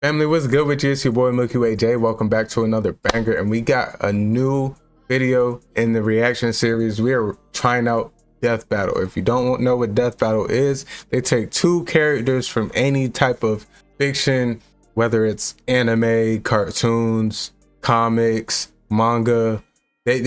Family, what's good with you? It's your boy Milky Way J. Welcome back to another banger, and we got a new video in the reaction series. We are trying out Death Battle. If you don't know what Death Battle is, they take two characters from any type of fiction, whether it's anime, cartoons, comics, manga. They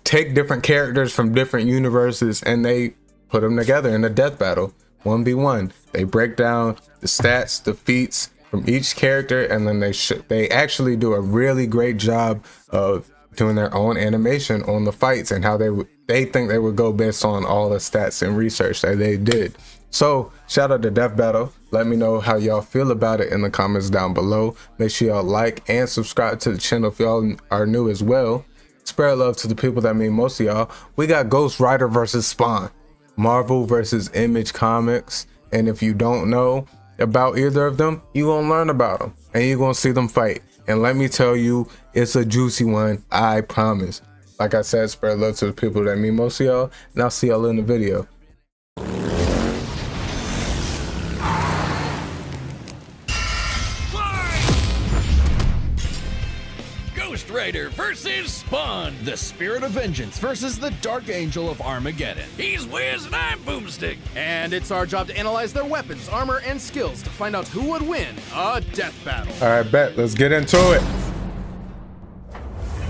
take different characters from different universes and they put them together in a death battle, 1v1. They break down the stats, the feats from each character, and then they actually do a really great job of doing their own animation on the fights and how they think they would go based on all the stats and research that they did. So shout out to Death Battle. Let me know how y'all feel about it in the comments down below. Make sure y'all like and subscribe to the channel if y'all are new as well. Spread love to the people that mean most of y'all. We got Ghost Rider versus Spawn, Marvel versus Image Comics, and if you don't know about either of them, you gonna learn about them and you're gonna see them fight. And let me tell you, it's a juicy one, I promise. Like I said, spread love to the people that mean most of y'all, and I'll see y'all in the video. Ghost Rider versus Spawn. The Spirit of Vengeance versus the Dark Angel of Armageddon. He's Wiz and I'm Boomstick. And it's our job to analyze their weapons, armor, and skills to find out who would win a death battle. All right, bet. Let's get into it.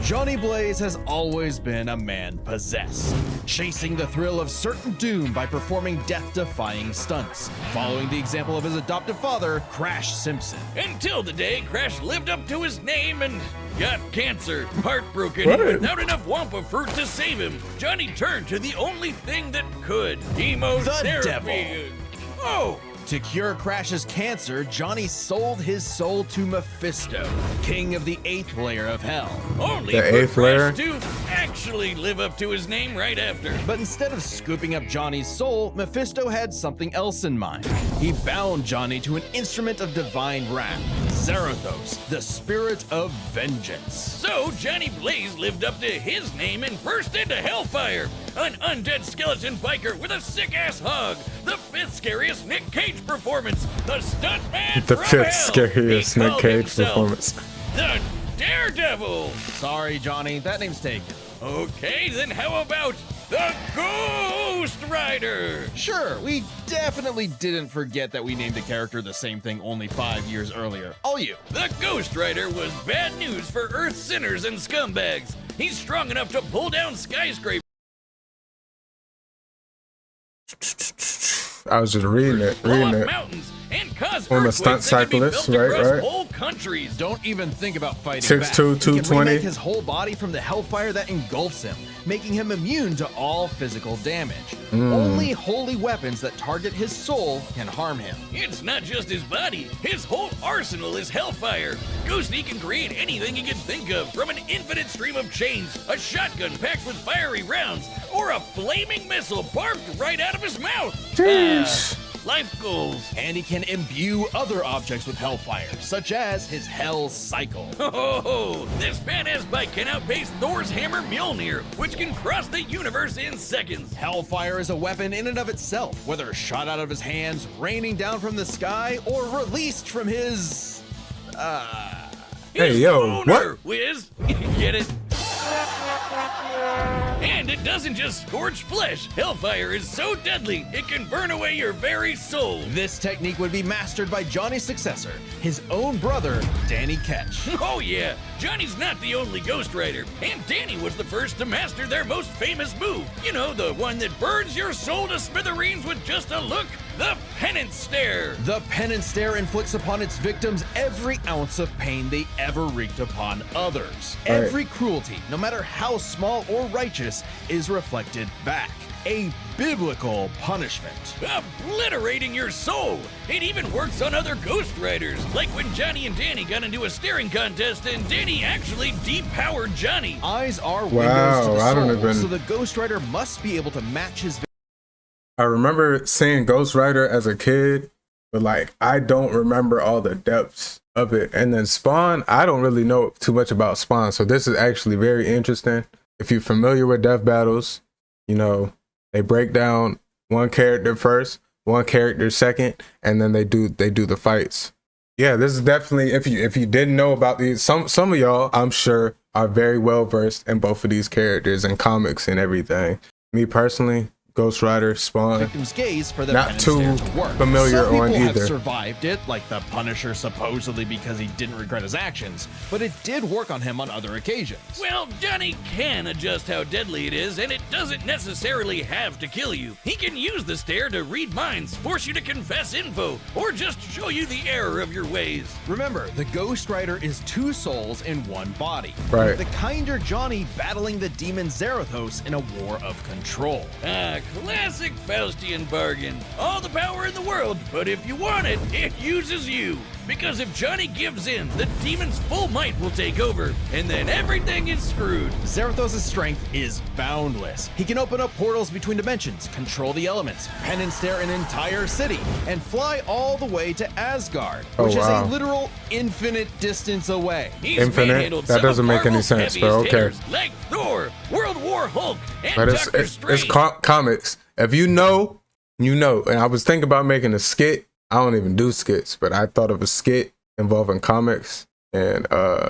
Johnny Blaze has always been a man possessed, chasing the thrill of certain doom by performing death-defying stunts, following the example of his adoptive father, Crash Simpson. Until the day Crash lived up to his name and got cancer. Heartbroken, without enough Wampa fruit to save him, Johnny turned to the only thing that could: chemotherapy. The devil. Oh! To cure Crash's cancer, Johnny sold his soul to Mephisto, king of the 8th layer of hell. Only the for 8th layer Crash to actually live up to his name right after. But instead of scooping up Johnny's soul, Mephisto had something else in mind. He bound Johnny to an instrument of divine wrath, Zarathos, the Spirit of Vengeance. So Johnny Blaze lived up to his name and burst into Hellfire, an undead skeleton biker with a sick-ass hug, the 5th scariest Nick Cage performance, the stuntman The from 5th hell. scariest He Nick called Cage himself performance. The Daredevil. Sorry, Johnny, that name's taken. Okay, then how about the Ghost Rider? Sure, we definitely didn't forget that we named the character the same thing only 5 years earlier. All you. The Ghost Rider was bad news for Earth's sinners and scumbags. He's strong enough to pull down skyscrapers. I was just reading it. Mountains and cause I'm a stunt cyclist, right? Whole countries. Don't even think about fighting 6'2", back. 220. He can remake his whole body from the hellfire that engulfs him, making him immune to all physical damage. Only holy weapons that target his soul can harm him. It's not just his body. His whole arsenal is hellfire. Ghosty can create anything he can think of, from an infinite stream of chains, a shotgun packed with fiery rounds, or a flaming missile barfed right out of his mouth. Life goals. And he can imbue other objects with hellfire, such as his Hell Cycle. Oh, this badass bike can outpace Thor's hammer Mjolnir, which can cross the universe in seconds. Hellfire is a weapon in and of itself, whether shot out of his hands, raining down from the sky, or released from his... Hey, yo, owner, what? Wiz. Get it? And it doesn't just scorch flesh. Hellfire is so deadly, it can burn away your very soul. This technique would be mastered by Johnny's successor, his own brother, Danny Ketch. Oh yeah, Johnny's not the only Ghost Rider, and Danny was the first to master their most famous move. You know, the one that burns your soul to smithereens with just a look? The Penance Stare. The Penance Stare inflicts upon its victims every ounce of pain they ever wreaked upon others. All right. Every cruelty, no matter how small or righteous, is reflected back. A biblical punishment. Obliterating your soul. It even works on other Ghost Riders, like when Johnny and Danny got into a staring contest and Danny actually depowered Johnny. Eyes are windows to the soul, so the Ghost Rider must be able to match his... I remember seeing Ghost Rider as a kid, but like I don't remember all the depths of it. And then Spawn, I don't really know too much about Spawn, so this is actually very interesting. If you're familiar with death battles, you know, they break down one character first, one character second, and then they do the fights. Yeah, this is definitely, if you didn't know about these, some of y'all, I'm sure, are very well versed in both of these characters and comics and everything. Me personally, Ghost Rider, Spawn, Victims' gaze for the not penance too stare to work. familiar Some on people have either. survived it, like the Punisher supposedly because he didn't regret his actions, but it did work on him on other occasions. Well, Johnny can adjust how deadly it is, and it doesn't necessarily have to kill you. He can use the stare to read minds, force you to confess info, or just show you the error of your ways. Remember, the Ghost Rider is two souls in one body. Right. The kinder Johnny battling the demon Zarathos in a war of control. Ah, classic Faustian bargain. All the power in the world, but if you want it, it uses you. Because if Johnny gives in, the demon's full might will take over, and then everything is screwed. Zarathos' strength is boundless. He can open up portals between dimensions, control the elements, pen and stare an entire city, and fly all the way to Asgard, which is a literal infinite distance away. He's Infinite? manhandled That some doesn't of make any Marvel's sense, but heaviest okay. hitters, like Thor, World War Hulk, and But Doctor it's Strange. comics. If you know, you know. And I was thinking about making a skit. I don't even do skits, but I thought of a skit involving comics and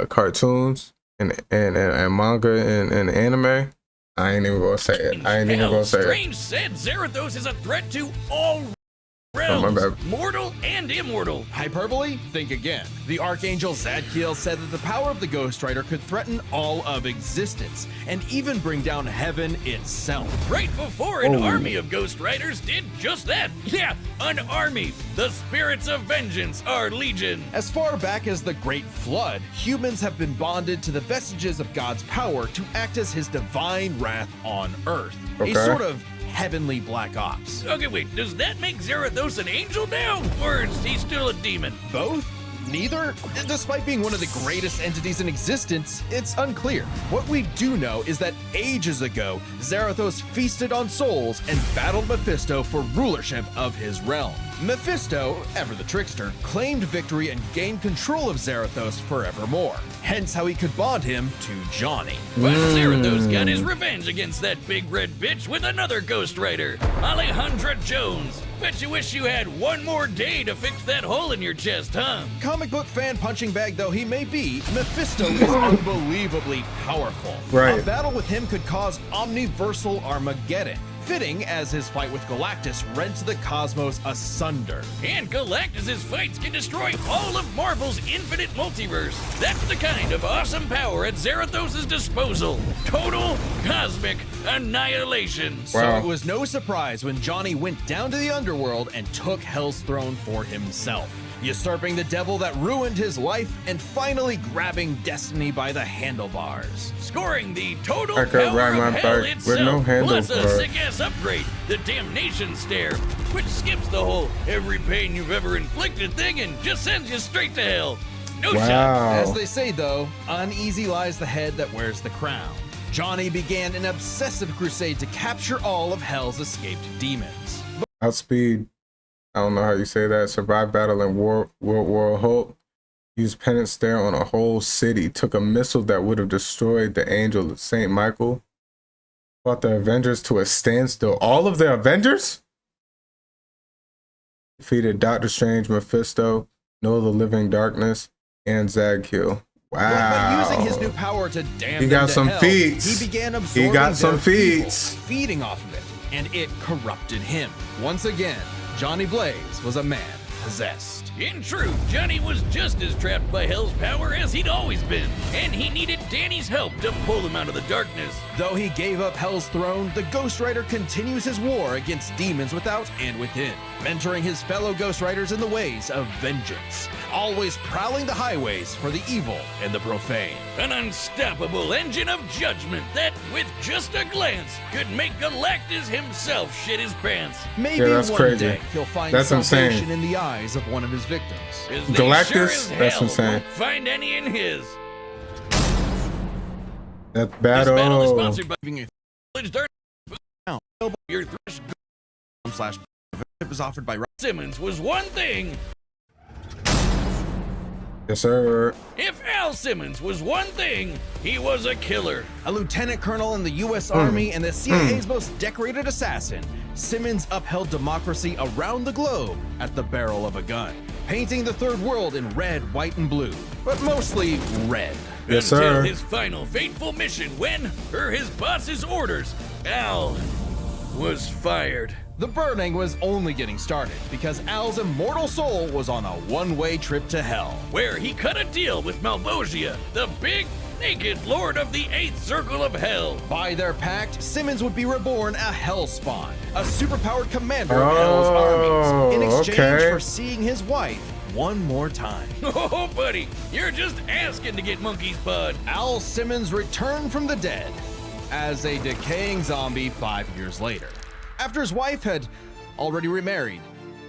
cartoons and manga and anime. I ain't even gonna say it. I ain't even Hell, gonna say it. Strange said Zarathos is a threat to all Oh, my realms, bad. mortal and immortal. Hyperbole? Think again. The Archangel Zadkiel said that the power of the Ghost Rider could threaten all of existence, and even bring down heaven itself. Right before an army of Ghost Riders did just that. Yeah, an army. The spirits of vengeance are legion. As far back as the Great Flood, humans have been bonded to the vestiges of God's power to act as his divine wrath on Earth. Okay. A sort of heavenly black ops. Okay, wait, does that make Zarathos an angel now? Or is he still a demon? Both? Neither? Despite being one of the greatest entities in existence, it's unclear. What we do know is that ages ago, Zarathos feasted on souls and battled Mephisto for rulership of his realm. Mephisto, ever the trickster, claimed victory and gained control of Zarathos forevermore. Hence how he could bond him to Johnny. But Zarathos got his revenge against that big red bitch with another Ghost Rider, Alejandra Jones. Bet you wish you had one more day to fix that hole in your chest, huh? Comic book fan punching bag though he may be, Mephisto is unbelievably powerful. Right. A battle with him could cause omniversal Armageddon, fitting as his fight with Galactus rents the cosmos asunder. And Galactus' fights can destroy all of Marvel's infinite multiverse. That's the kind of awesome power at Zarathos' disposal. Total cosmic annihilation. So Wow. it was no surprise when Johnny went down to the underworld and took Hell's throne for himself, usurping the devil that ruined his life and finally grabbing destiny by the handlebars. Scoring the total I could power ride my of hell bike itself, with no plus a handlebars. sick-ass upgrade, the Damnation Stare, which skips the whole every pain you've ever inflicted thing and just sends you straight to hell. No shot. Wow. As they say though, uneasy lies the head that wears the crown. Johnny began an obsessive crusade to capture all of Hell's escaped demons. Outspeed. I don't know how you say that. Survived battle in World War Hulk. Used penance stare on a whole city. Took a missile that would have destroyed the angel of Saint Michael. Brought the Avengers to a standstill. All of the Avengers? Defeated Doctor Strange, Mephisto, Noah the Living Darkness, and Zadkiel. But Wow. using his new power to damn He them got to some hell, feats. he began absorbing He got some their evil, feats. feeding off of it, and it corrupted him. Once again, Johnny Blaze was a man possessed. In truth, Johnny was just as trapped by Hell's power as he'd always been, and he needed Danny's help to pull him out of the darkness. Though he gave up Hell's throne, the Ghost Rider continues his war against demons without and within, mentoring his fellow Ghost Riders in the ways of vengeance, always prowling the highways for the evil and the profane. An unstoppable engine of judgment that, with just a glance, could make Galactus himself shit his pants. Maybe Yeah, that's one crazy. day he'll find That's salvation insane. in the eyes of one of his victims. 'Cause they Galactus? sure as That's hell insane. won't find any in his. That This battle is battle. sponsored by Village Dirt. Your thresh Slash is offered by Simmons was one thing. Yes, sir. If Al Simmons was one thing, he was a killer. a lieutenant colonel in the U.S. Army and the CIA's most decorated assassin. Simmons upheld democracy around the globe at the barrel of a gun. painting the third world in red, white, and blue, but mostly red. Yes, Until sir. his final fateful mission when, per his boss's orders, Al was fired. The burning was only getting started because Al's immortal soul was on a one-way trip to hell. Where he cut a deal with Malvosia, the big, naked lord of the 8th Circle of Hell. By their pact, Simmons would be reborn a Hellspawn, a superpowered commander of Hell's armies, in exchange for seeing his wife one more time. Oh, buddy, you're just asking to get monkey's blood. Al Simmons returned from the dead as a decaying zombie 5 years later, after his wife had already remarried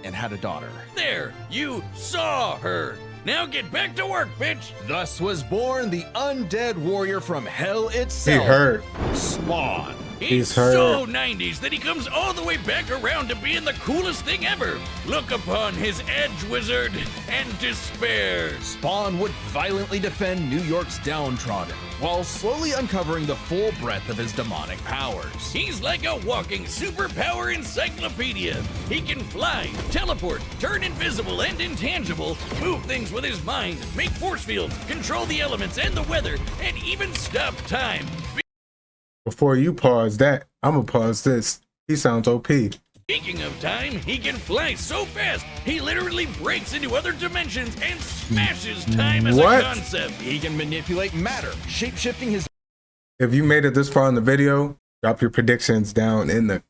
and had a daughter. There, you saw her. Now get back to work, bitch. Thus was born the undead warrior from hell He itself, hurt. Spawn. He's hurt. so 90s that he comes all the way back around to being the coolest thing ever. Look upon his edge wizard and despair. Spawn would violently defend New York's downtrodden, while slowly uncovering the full breadth of his demonic powers. He's like a walking superpower encyclopedia. He can fly, teleport, turn invisible and intangible, move things with his mind, make force fields, control the elements and the weather, and even stop time. Before you pause that, I'm gonna pause this. He sounds OP. Speaking of time, he can fly so fast, he literally breaks into other dimensions and smashes time as What? a concept. He can manipulate matter, shape-shifting his If you made it this far in the video, drop your predictions down in the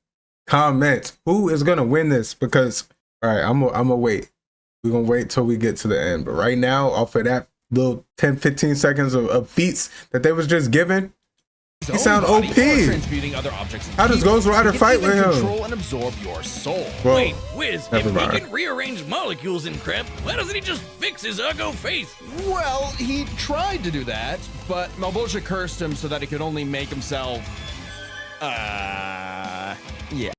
comments. Who is gonna win this? Because all right, I'm gonna wait. We're gonna wait till we get to the end. But right now, off of that little 10-15 seconds of feats that they was just given, he sound body OP. or transmuting other objects. How does Ghost Rider He can fight even with him? Control and absorb your soul. Well, Wait, Wiz, if never he mind. can rearrange molecules and crap, why doesn't he just fix his uggo face? Well, he tried to do that, but Malvosia cursed him so that he could only make himself. Yeah.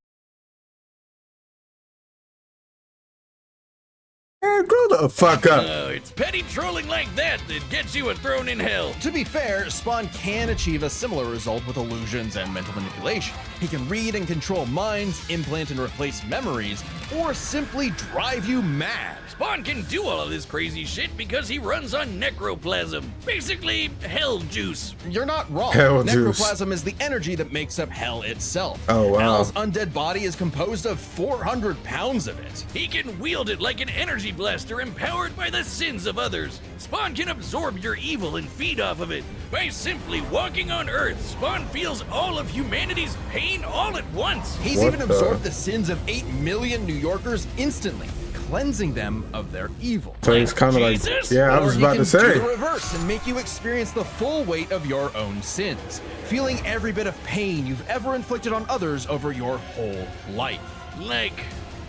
Man, grow the fuck up. It's petty trolling like that that gets you a throne in hell. To be fair, Spawn can achieve a similar result with illusions and mental manipulation. He can read and control minds, implant and replace memories, or simply drive you mad. Spawn can do all of this crazy shit because he runs on necroplasm. Basically, hell juice. You're not wrong. Hell juice. Necroplasm is the energy that makes up hell itself. Oh, wow. Al's undead body is composed of 400 pounds of it. He can wield it like an energy blaster empowered by the sins of others. Spawn can absorb your evil and feed off of it. By simply walking on Earth, Spawn feels all of humanity's pain all at once. He's What even the- absorbed the sins of 8 million New Yorkers instantly, cleansing them of their evil. So he's kind of like, Jesus? yeah, I Or was he about can to say. do the reverse and make you experience the full weight of your own sins, feeling every bit of pain you've ever inflicted on others over your whole life. Like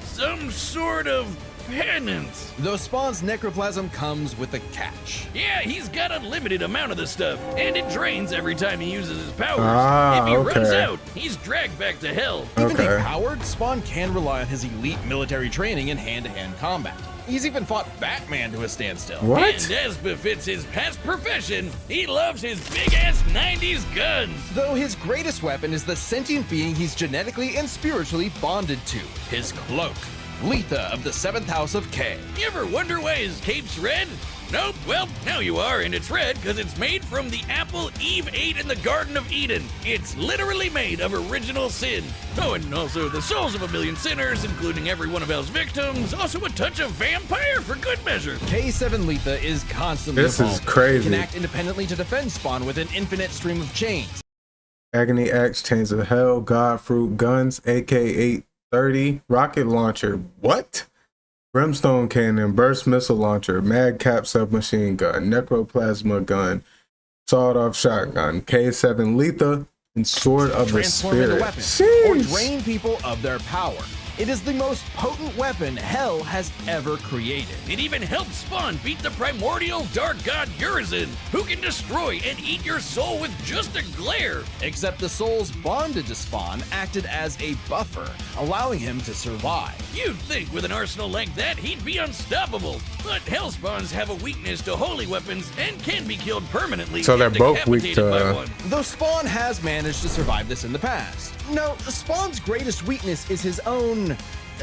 some sort of penance. Though Spawn's necroplasm comes with a catch. Yeah, he's got a limited amount of the stuff, and it drains every time he uses his powers. Ah, if he runs okay. out, he's dragged back to hell. Even Okay. depowered, Spawn can rely on his elite military training in hand-to-hand combat. He's even fought Batman to a standstill. What? And as befits his past profession, he loves his big-ass 90s guns. Though his greatest weapon is the sentient being he's genetically and spiritually bonded to, his cloak. Letha of the 7th House of K. You ever wonder why his cape's red? Nope, well, now you are, and it's red because it's made from the apple Eve ate in the Garden of Eden. It's literally made of original sin. Oh, and also the souls of a million sinners, including every one of Hell's victims. Also a touch of vampire for good measure. K7 Letha is constantly This is evolving. crazy. He can act independently to defend Spawn with an infinite stream of chains. Agony Axe, Chains of Hell, God Fruit, Guns, AK-830, Rocket Launcher. What? Brimstone Cannon, Burst Missile Launcher, Madcap Submachine Gun, Necroplasma Gun, Sawed Off Shotgun, K7 Letha, and Sword of the Transform into Spirit. weapons or Sheesh. drain people of their power. It is the most potent weapon Hell has ever created. It even helps Spawn beat the primordial dark god Urizen, who can destroy and eat your soul with just a glare. Except the souls bonded to Spawn acted as a buffer, allowing him to survive. You'd think with an arsenal like that, he'd be unstoppable. But Hellspawns have a weakness to holy weapons and can be killed permanently. So they're if both weak decapitated to, by one. Though Spawn has managed to survive this in the past. No, Spawn's greatest weakness is his own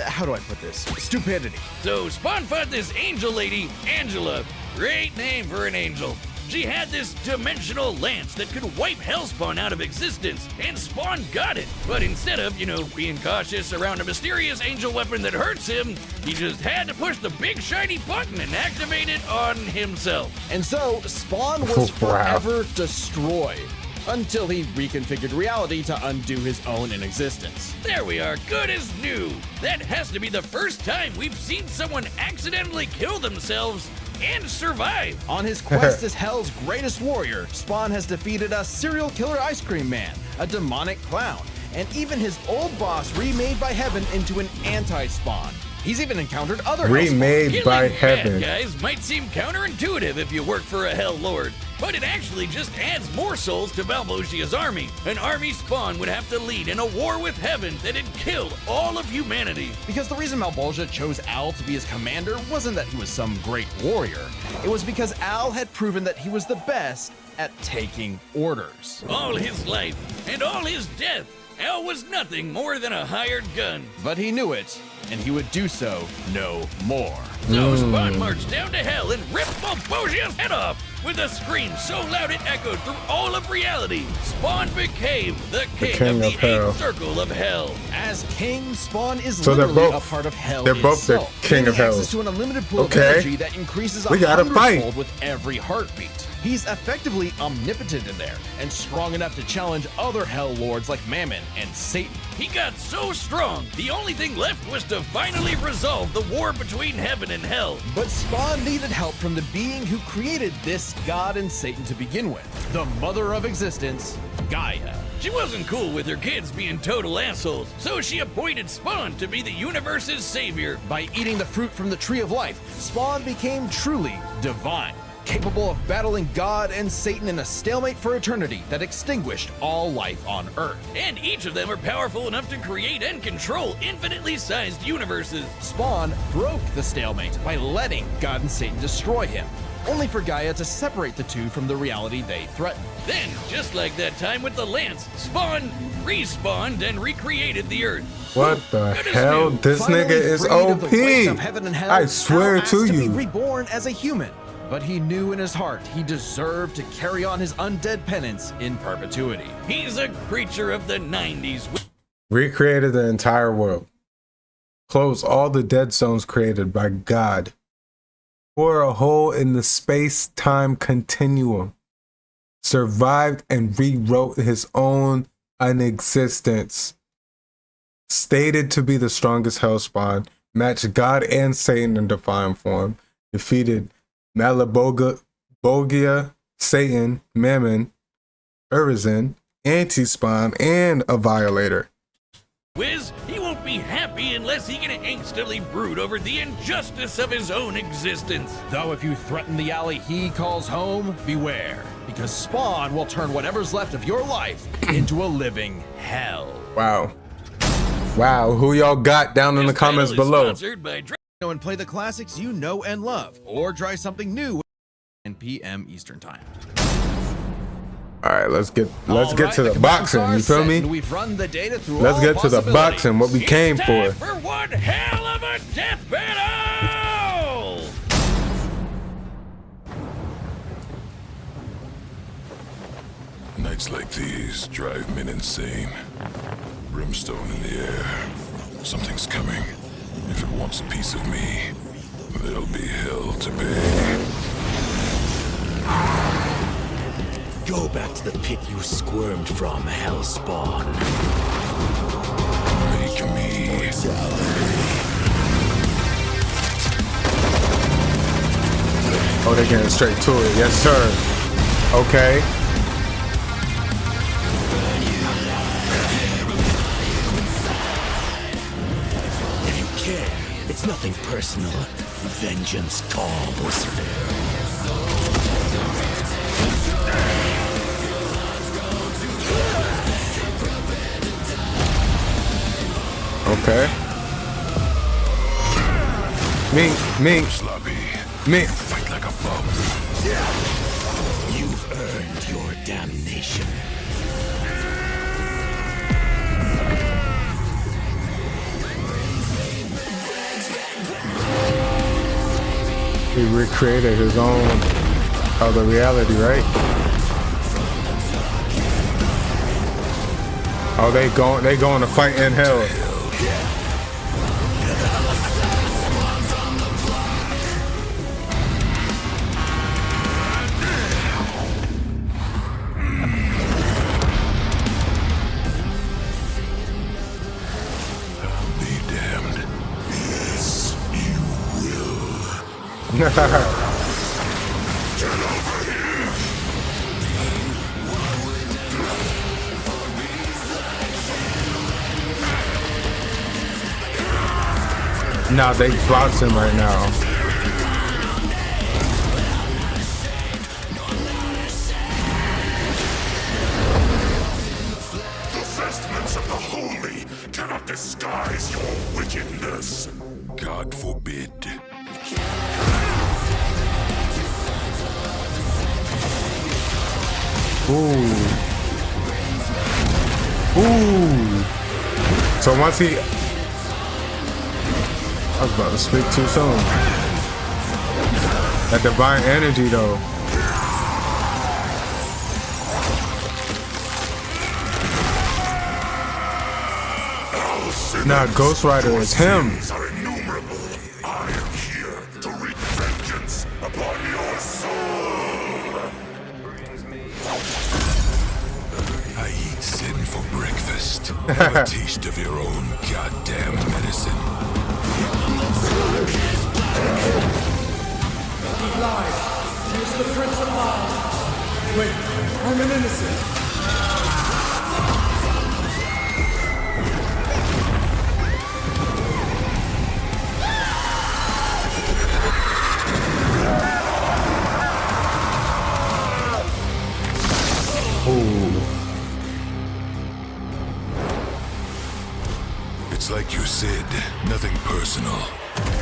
how do I put this? Stupidity. So Spawn fought this angel lady, Angela. Great name for an angel. She had this dimensional lance that could wipe Hellspawn out of existence, and Spawn got it. But instead of, being cautious around a mysterious angel weapon that hurts him, he just had to push the big shiny button and activate it on himself. And so, Spawn was forever destroyed, until he reconfigured reality to undo his own inexistence. There we are, good as new. That has to be the first time we've seen someone accidentally kill themselves and survive. On his quest as Hell's greatest warrior, Spawn has defeated a serial killer ice cream man, a demonic clown, and even his old boss remade by Heaven into an anti-Spawn. He's even encountered other remade by Heaven. Bad guys might seem counterintuitive if you work for a Hell Lord, but it actually just adds more souls to Malvosia's army. An army Spawn would have to lead in a war with Heaven that had killed all of humanity. Because the reason Malvosia chose Al to be his commander wasn't that he was some great warrior. It was because Al had proven that he was the best at taking orders. All his life and all his death, Al was nothing more than a hired gun. But he knew it, and he would do so no more. So Spawn marched down to Hell and ripped Malvosia's head off with a scream so loud it echoed through all of reality. Spawn became the king of the eighth circle of Hell. As king, Spawn is so literally a part of Hell They're both itself, the king of Hell. Access to an unlimited pool of energy that increases we gotta fight with every heartbeat. He's effectively omnipotent in there, and strong enough to challenge other Hell Lords like Mammon and Satan. He got so strong, the only thing left was to finally resolve the war between Heaven and Hell. But Spawn needed help from the being who created this God and Satan to begin with, the mother of existence, Gaia. She wasn't cool with her kids being total assholes, so she appointed Spawn to be the universe's savior. By eating the fruit from the tree of life, Spawn became truly divine, capable of battling God and Satan in a stalemate for eternity that extinguished all life on Earth. And each of them are powerful enough to create and control infinitely sized universes. Spawn broke the stalemate by letting God and Satan destroy him, only for Gaia to separate the two from the reality they threatened. Then, just like that time with the Lance, Spawn respawned and recreated the Earth. What the hell? This nigga is OP. I swear to you. Be reborn as a human. But he knew in his heart he deserved to carry on his undead penance in perpetuity. He's a creature of the 90s. Recreated the entire world. Closed all the dead zones created by God. Tore a hole in the space-time continuum. Survived and rewrote his own inexistence. Stated to be the strongest Hellspawn. Matched God and Satan in divine form. Defeated Malabogia, Satan, Mammon, Urizen, Anti-Spawn, and a Violator. Wiz, he won't be happy unless he can angstily brood over the injustice of his own existence. Though if you threaten the alley he calls home, beware, because Spawn will turn whatever's left of your life into a living hell. Wow. Wow, who y'all got down in the comments below? And play the classics you know and love, or try something new at 10 p.m. Eastern Time. All right, let's get to the boxing. You feel me? We've run the data through. Let's get to the boxing. What we came for. For one hell of a death battle! Nights like these drive men insane. Brimstone in the air. Something's coming. If it wants a piece of me, there'll be hell to pay. Go back to the pit you squirmed from, Hellspawn. Make me. Oh, they're getting straight to it. Yes, sir. Okay. If you care, it's nothing personal. Vengeance calls. Okay. Mink. Sloppy. Mink. Fight like a bum. You've earned your damnation. recreated his own other reality, right? Oh, they going to fight in hell. Be damned. Yes, you will. Nah, they blocked him right now. The vestments of the holy cannot disguise your wickedness. God forbid. Ooh. Ooh. So once he... I was about to speak too soon. That divine energy, though. Nah, Ghost Rider is him. Are innumerable. I am here to wreak vengeance upon your soul. I eat sin for breakfast. Have a taste of your own goddamn medicine. He lies. He is the Prince of Lies. Wait, I'm an innocent. It's like you said, nothing personal,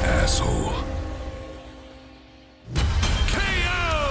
asshole.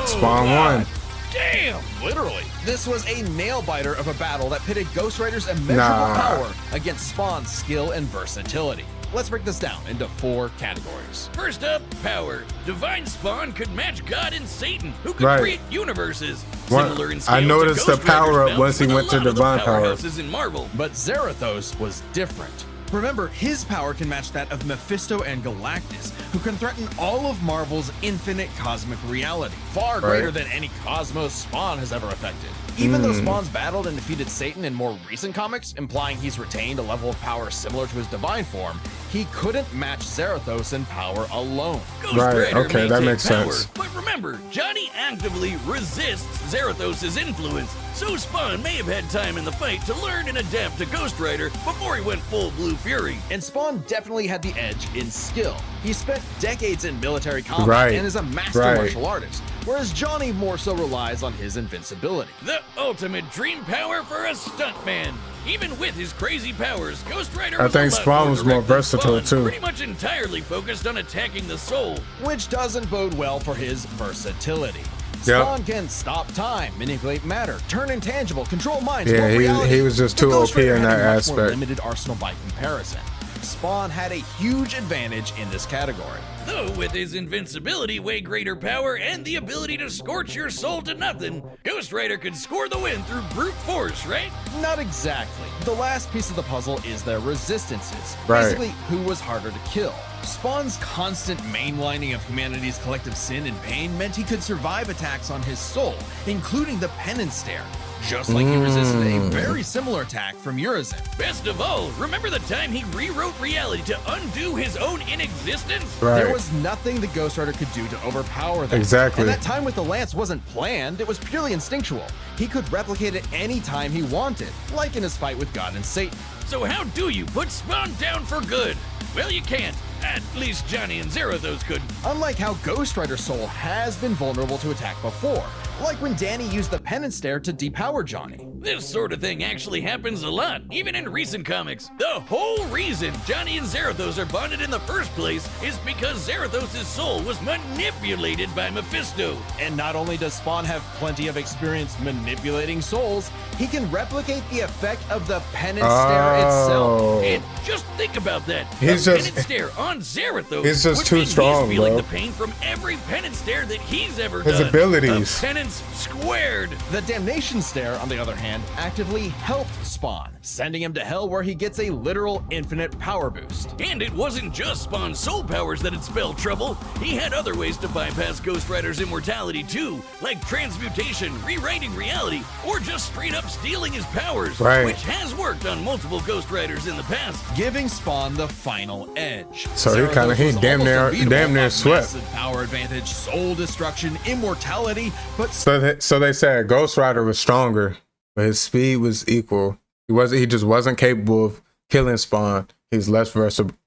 Spawn 1. Damn! Literally. This was a nail-biter of a battle that pitted Ghost Rider's immeasurable power against Spawn's skill and versatility. Let's break this down into 4 categories. First up, power. Divine Spawn could match God and Satan, who could Right. create universes. One- Similar in I scale to noticed the Ghost power Rider's up belt once he with a went to lot of the divine power. powerhouses in Marvel. But Zarathos was different. Remember, his power can match that of Mephisto and Galactus, who can threaten all of Marvel's infinite cosmic reality, far greater than any cosmos Spawn has ever affected. Even though Spawn's battled and defeated Satan in more recent comics, implying he's retained a level of power similar to his divine form, he couldn't match Zarathos in power alone. Ghost Right, Rider okay, may that take makes power, sense. But remember, Johnny actively resists Zarathos' influence, so Spawn may have had time in the fight to learn and adapt to Ghost Rider before he went full Blue Fury. And Spawn definitely had the edge in skill. He spent decades in military combat Right, and is a master right. martial artist, whereas Johnny more so relies on his invincibility. The ultimate dream power for a stuntman. Even with his crazy powers, Ghost Rider I was think a lot Spawn was more direct than versatile, Spawn, too. Pretty much entirely focused on attacking the soul. Which doesn't bode well for his versatility. Yep. Spawn can stop time, manipulate matter, turn intangible, control minds. Yeah, warp he reality. was just But too Ghost OP Rider in had a that much more aspect. limited arsenal by comparison. Spawn had a huge advantage in this category. Though with his invincibility, way greater power, and the ability to scorch your soul to nothing, Ghost Rider could score the win through brute force, right? Not exactly. The last piece of the puzzle is their resistances. Right. Basically, who was harder to kill. Spawn's constant mainlining of humanity's collective sin and pain meant he could survive attacks on his soul, including the penance stare. Just like he resisted a very similar attack from Urizen. Best of all, remember the time he rewrote reality to undo his own inexistence? Right. There was nothing the Ghost Rider could do to overpower them. Exactly. And that time with the lance wasn't planned, it was purely instinctual. He could replicate it any time he wanted, like in his fight with God and Satan. So how do you put Spawn down for good? Well, you can't. At least Johnny and Zarathos couldn't. Unlike how Ghost Rider's soul has been vulnerable to attack before, like when Danny used the penance stare to depower Johnny. This sort of thing actually happens a lot, even in recent comics. The whole reason Johnny and Zarathos are bonded in the first place is because Zarathos' soul was manipulated by Mephisto. And not only does Spawn have plenty of experience manipulating souls, he can replicate the effect of the penance stare itself. And just think about that. He's the just- penance stare on Zarathos he's just would too mean strong, he's feeling bro. the pain from every penance stare that he's ever His done. abilities. A penance squared. The damnation stare, on the other hand, actively helped Spawn, sending him to hell where he gets a literal infinite power boost. And it wasn't just Spawn's soul powers that had spelled trouble. He had other ways to bypass Ghost Rider's immortality too, like transmutation, rewriting reality, or just straight up stealing his powers, Right. which has worked on multiple Ghost Riders in the past. Giving Spawn the final edge. So he kinda- Zarathos he was damn near- almost unbeatable, damn near a swept. massive power advantage, soul destruction, immortality, but So they said Ghost Rider was stronger, but his speed was equal. He just wasn't capable of killing Spawn. He's less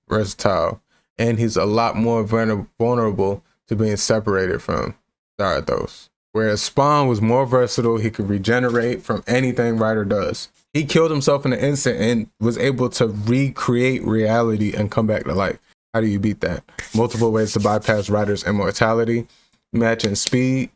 versatile, and he's a lot more vulnerable to being separated from Zarathos. Whereas Spawn was more versatile, he could regenerate from anything Rider does. He killed himself in an instant and was able to recreate reality and come back to life. How do you beat that? Multiple ways to bypass Rider's immortality, matching speed,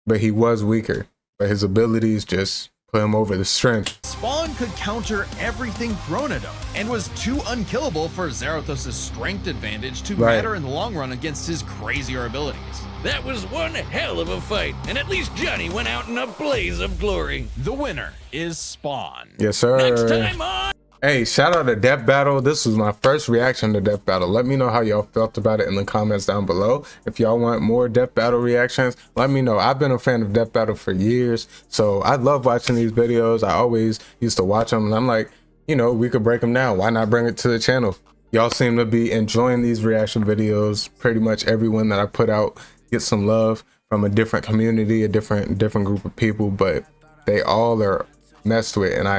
but he was weaker. But his abilities just put him over the strength. Spawn could counter everything thrown at him, and was too unkillable for Zarathos' strength advantage to Right. matter in the long run against his crazier abilities. That was one hell of a fight, and at least Johnny went out in a blaze of glory. The winner is Spawn. Yes, sir. Next time on Hey, shout out to Death Battle. This was my first reaction to Death Battle. Let me know how y'all felt about it in the comments down below. If y'all want more Death Battle reactions, let me know. I've been a fan of Death Battle for years, so I love watching these videos. I always used to watch them, and I'm like, you know, we could break them down. Why not bring it to the channel? Y'all seem to be enjoying these reaction videos. Pretty much everyone that I put out gets some love from a different community, a different group of people, but they all are messed with, and I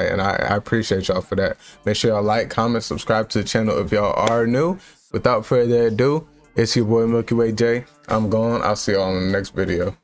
appreciate y'all for that. Make sure y'all like, comment, subscribe to the channel if y'all are new. Without further ado, it's your boy Milky Way J. I'm gone. I'll see y'all in the next video.